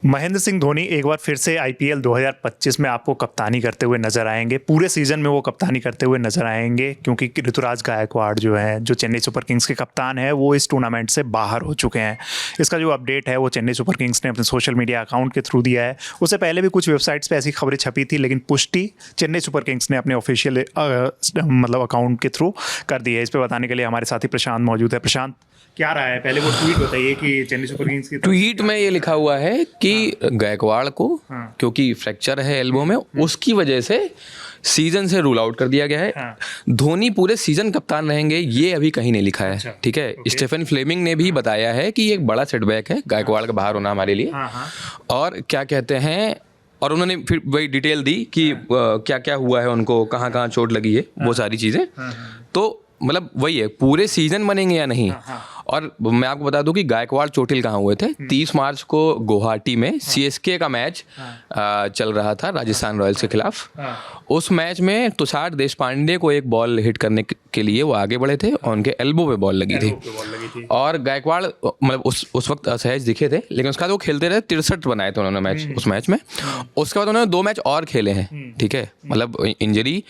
महेंद्र सिंह धोनी एक बार फिर से आईपीएल 2025 में आपको कप्तानी करते हुए नजर आएंगे। पूरे सीजन में वो कप्तानी करते हुए नजर आएंगे क्योंकि ऋतुराज गायकवाड़ जो है, जो चेन्नई सुपर किंग्स के कप्तान है, वो इस टूर्नामेंट से बाहर हो चुके हैं। इसका जो अपडेट है वो चेन्नई सुपर किंग्स ने अपने सोशल मीडिया अकाउंट के थ्रू दिया है। उससे पहले भी कुछ वेबसाइट्स पर ऐसी खबरें छपी थी, लेकिन पुष्टि चेन्नई सुपर किंग्स ने अपने ऑफिशियल अकाउंट के थ्रू कर दी है। इस पर बताने के लिए हमारे साथी प्रशांत मौजूद है। प्रशांत, क्या रहा है? पहले वो ट्वीट बताइए कि चेन्नई सुपर किंग्स की ट्वीट में ये लिखा हुआ है कि गायकवाड़ को क्योंकि फ्रैक्चर है एल्बो में, उसकी वजह से सीजन से रूल आउट कर दिया गया है। धोनी पूरे सीजन कप्तान रहेंगे, ये अभी कहीं नहीं लिखा है। ठीक है, स्टीफन फ्लेमिंग ने भी बताया है कि ये एक बड़ा सेटबैक है गायकवाड़ का बाहर होना हमारे लिए। और क्या कहते हैं, और उन्होंने फिर वही डिटेल दी कि क्या क्या हुआ है, उनको कहाँ कहाँ चोट लगी है, वो सारी चीज़ें। तो मतलब वही है, पूरे सीजन बनेंगे या नहीं। और मैं आपको बता दूं कि गायकवाड़ चोटिल कहाँ हुए थे। 30 मार्च को गुवाहाटी में सीएसके का मैच चल रहा था राजस्थान रॉयल्स के खिलाफ। उस मैच में तुषार देशपांडे को एक बॉल हिट करने के लिए वो आगे बढ़े थे और उनके एल्बो पे बॉल लगी थी। और गायकवाड़ मतलब उस वक्त असहज दिखे थे, लेकिन उसके बाद वो खेलते रहे। 63 बनाए थे उन्होंने मैच उस मैच में। उसके बाद उन्होंने 2 मैच और खेले हैं। ठीक है, मतलब इंजरी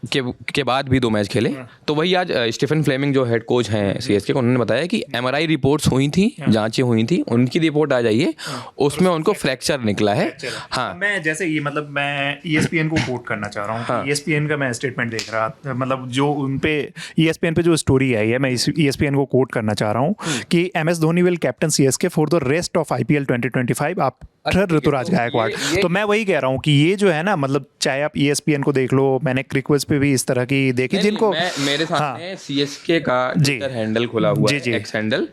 के बाद भी 2 मैच खेले। तो वही आज स्टीफन फ्लेमिंग जो हेड कोच हैं सीएसके को, उन्होंने बताया कि एमआरआई रिपोर्ट्स हुई थी, जांचें हुई थी, उनकी रिपोर्ट आ जाइए, उसमें उनको फ्रैक्चर निकला है। हाँ, मैं जैसे ये मतलब मैं ESPN को कोट करना चाह रहा हूँ। हाँ। ESPN का मैं स्टेटमेंट देख रहा था, मतलब जो उन पे ESPN पे जो स्टोरी आई है, मैं ESPN को कोट करना चाह रहा हूँ कि MS Dhoni will captain CSK for the rest of IPL 2025 after Ruturaj Gaikwad. तो मैं वही कह रहा हूँ कि ये जो है ना, मतलब चाहे आप ESPN को देख लो, मैंने क्रिकवेज पे भी इस तरह की देखी जिनको मेरे सामने सीएसके का ट्विटर हैंडल खुला हुआ है, एक्स हैंडल,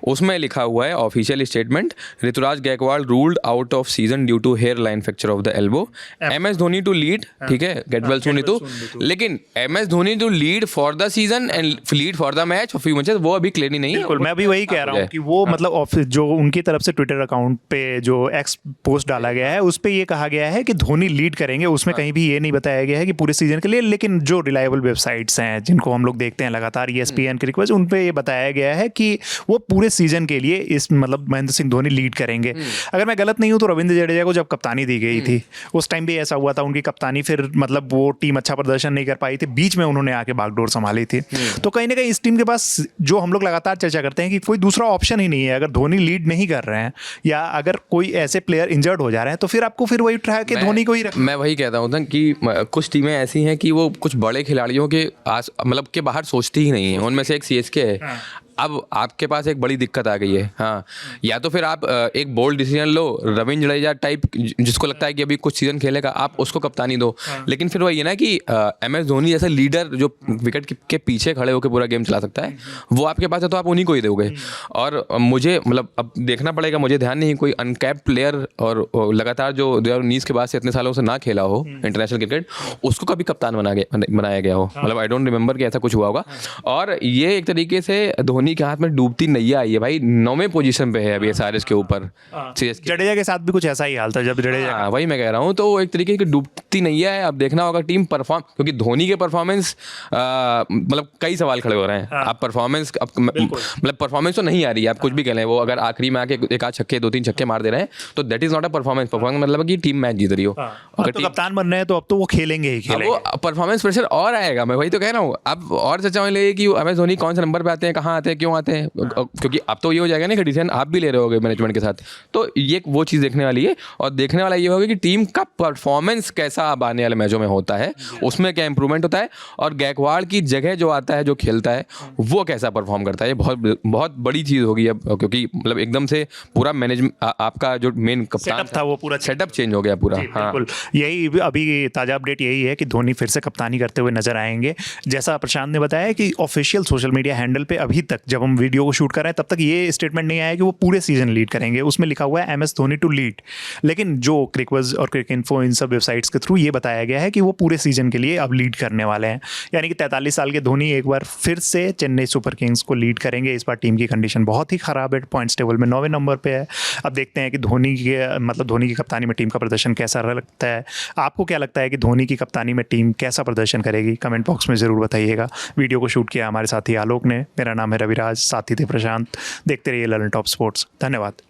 उसमें लिखा हुआ है official statement, Ruturaj Gaikwad ruled out of season due to hairline fracture of the elbow, MS Dhoni to lead. ठीक है, गेट वेल सून टू, लेकिन MS Dhoni to lead for the season and lead for the match of few matches, वो अभी clear नहीं है। बिल्कुल, मैं भी वही कह रहा हूँ कि वो मतलब जो उनकी तरफ से ट्विटर अकाउंट पे जो एक्स पोस्ट डाला गया है, उस पे ये कहा गया है कि धोनी लीड करेंगे। उसमें कहीं भी ये नहीं बताया गया है कि पूरे सीजन के लिए, लेकिन जो रिलायबल वेबसाइट्स हैं जिनको हम लोग देखते हैं लगातार, ESPN के रिक्वेस्ट, उन पे ये बताया गया है कि वो पूरे सीजन के लिए इस मतलब महेंद्र सिंह धोनी लीड करेंगे। अगर मैं गलत नहीं हूं तो रविंद्र जडेजा को जब कप्तानी दी गई थी, उस टाइम भी ऐसा हुआ था। उनकी कप्तानी फिर मतलब वो टीम अच्छा प्रदर्शन नहीं कर पाई थी, बीच में उन्होंने आके बागडोर संभाली थी। तो कहीं ना कहीं इस टीम के पास, जो हम लोग लगातार चर्चा करते हैं कि कोई दूसरा ऑप्शन ही नहीं है। अगर धोनी लीड नहीं कर रहे हैं या अगर कोई ऐसे प्लेयर इंजर्ड हो जा रहे हैं, तो फिर आपको फिर वही ट्राई कि धोनी को ही रखना। मैं वही कहता हूँ कि कुछ टीमें ऐसी हैं कि वो कुछ बड़े खिलाड़ियों के मतलब के बाहर सोचती ही नहीं है। उनमें से एक CSK है। अब आपके पास एक बड़ी दिक्कत आ गई है। हाँ, या तो फिर आप एक बोल्ड डिसीजन लो, रविंद्र जडेजा टाइप, जिसको लगता है कि अभी कुछ सीजन खेलेगा, आप उसको कप्तानी दो। लेकिन फिर वही है ना कि MS धोनी जैसा लीडर जो विकेट के पीछे खड़े होकर पूरा गेम चला सकता है, वो आपके पास है, तो आप उन्हीं को ही दोगे। और मुझे मतलब अब देखना पड़ेगा, मुझे ध्यान नहीं कोई अनकैप्ड प्लेयर और लगातार जो 2019 के बाद से इतने सालों से ना खेला हो इंटरनेशनल क्रिकेट, उसको कभी कप्तान बनाया गया हो। मतलब आई डोंट रिमेंबर कि ऐसा कुछ हुआ होगा। और ये एक तरीके से धोनी के हाथ में डूबती नैया आई है भाई। 9वें पोजीशन पे है अभी SRH के ऊपर। जडेजा के साथ भी कुछ ऐसा ही हाल था जब जडेजा, वही मैं कह रहा हूँ। तो एक तरीके की डूबती नैया है। अब देखना होगा टीम परफॉर्म, क्योंकि धोनी के परफॉर्मेंस मतलब कई सवाल खड़े हो रहे हैं। आप परफॉर्मेंस मतलब परफॉर्मेंस तो नहीं आ रही है, आप कुछ भी कह लें। वो अगर आखिरी में आके एक आध छक्के 2-3 छक्के मार दे रहे हैं, तो that is not a performance. Performance मतलब कि टीम मैच जीत रही हो। अगर तो कप्तान बन रहे हैं तो अब तो वो खेलेंगे ही खेलेंगे। वो परफॉर्मेंस प्रेशर और आएगा। मैं वही तो कह रहा हूँ। अब और चर्चा होने लगी कि MS धोनी कौन से नंबर पे आते हैं, कहाँ आते हैं, क्यों आते हैं, क्योंकि अब तो ये हो जाएगा ना कि डिसीजन आप भी ले रहे होगे मैनेजमेंट के साथ। तो ये वो चीज़ देखने वाली है। और देखने वाला ये होगा कि टीम का परफॉर्मेंस कैसा अब आने वाले मैचों में होता है, उसमें क्या इंप्रूवमेंट होता है, और गायकवाड़ की जगह जो आता है, जो खेलता है, वो कैसा परफॉर्म करता है। ये बहुत बहुत बड़ी चीज़ होगी अब, क्योंकि मतलब एकदम से पूरा मैनेजमेंट, आपका जो मेन कप्तान था वो पूरा सेटअप चेंज हो गया पूरा। हाँ, यही अभी ताज़ा अपडेट यही है कि धोनी फिर से कप्तानी करते हुए नजर आएंगे। जैसा प्रशांत ने बताया कि ऑफिशियल सोशल मीडिया हैंडल पे अभी तक जब हम वीडियो को शूट कर रहे हैं तब तक ये स्टेटमेंट नहीं आया कि वो पूरे सीजन लीड करेंगे। उसमें लिखा हुआ है MS धोनी टू लीड, लेकिन जो क्रिकबज़ और क्रिक इन्फो इन सब वेबसाइट्स के थ्रू ये बताया गया है कि वो पूरे सीजन के लिए अब लीड करने वाले हैं। यानी कि 43 साल के धोनी एक बार फिर से चेन्नई सुपर किंग्स को लीड करेंगे। इस बार टीम की कंडीशन बहुत ही खराब है, पॉइंट्स टेबल में 9वें नंबर पे है। अब देखते हैं कि धोनी की कप्तानी में टीम का प्रदर्शन कैसा लगता है। आपको क्या लगता है कि धोनी की कप्तानी में टीम कैसा प्रदर्शन करेगी? कमेंट बॉक्स में ज़रूर बताइएगा। वीडियो को शूट किया हमारे साथी आलोक ने। मेरा नाम है रविराज, साथी थे प्रशांत। देखते रहिए ललन टॉप स्पोर्ट्स। धन्यवाद।